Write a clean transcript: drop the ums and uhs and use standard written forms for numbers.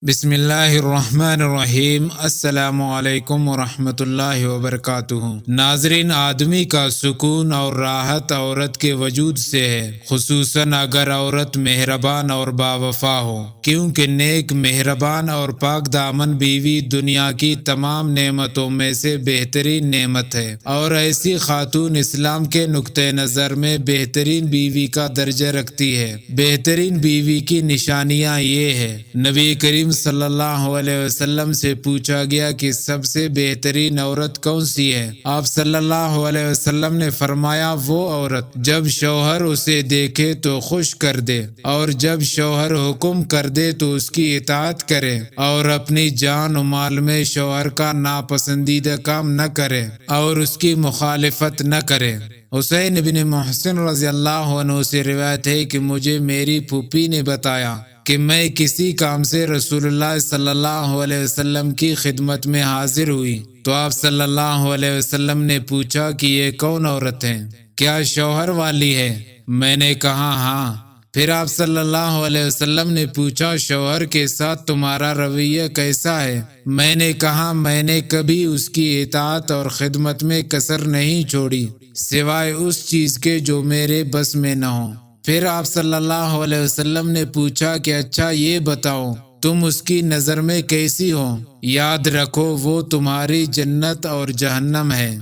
بسم اللہ الرحمن الرحیم۔ السلام علیکم ورحمۃ اللہ وبرکاتہ۔ ناظرین، آدمی کا سکون اور راحت عورت کے وجود سے ہے، خصوصاً اگر عورت مہربان اور باوفا ہو، کیونکہ نیک، مہربان اور پاک دامن بیوی دنیا کی تمام نعمتوں میں سے بہترین نعمت ہے، اور ایسی خاتون اسلام کے نقطہ نظر میں بہترین بیوی کا درجہ رکھتی ہے۔ بہترین بیوی کی نشانیاں یہ ہے۔ نبی کریم صلی اللہ علیہ وسلم سے پوچھا گیا کہ سب سے بہترین عورت کون سی ہے؟ آپ صلی اللہ علیہ وسلم نے فرمایا، وہ عورت جب شوہر اسے دیکھے تو خوش کر دے، اور جب شوہر حکم کر دے تو اس کی اطاعت کرے، اور اپنی جان و مال میں شوہر کا ناپسندیدہ کام نہ کرے اور اس کی مخالفت نہ کرے۔ حسین بن محسن رضی اللہ عنہ سے روایت ہے کہ مجھے میری پھوپھی نے بتایا کہ میں کسی کام سے رسول اللہ صلی اللہ علیہ وسلم کی خدمت میں حاضر ہوئی تو آپ صلی اللہ علیہ وسلم نے پوچھا کہ یہ کون عورت ہے؟ کیا شوہر والی ہے؟ میں نے کہا ہاں۔ پھر آپ صلی اللہ علیہ وسلم نے پوچھا، شوہر کے ساتھ تمہارا رویہ کیسا ہے؟ میں نے کہا، میں نے کبھی اس کی اطاعت اور خدمت میں کسر نہیں چھوڑی، سوائے اس چیز کے جو میرے بس میں نہ ہو۔ پھر آپ صلی اللہ علیہ وسلم نے پوچھا کہ اچھا یہ بتاؤ، تم اس کی نظر میں کیسی ہو؟ یاد رکھو وہ تمہاری جنت اور جہنم ہے۔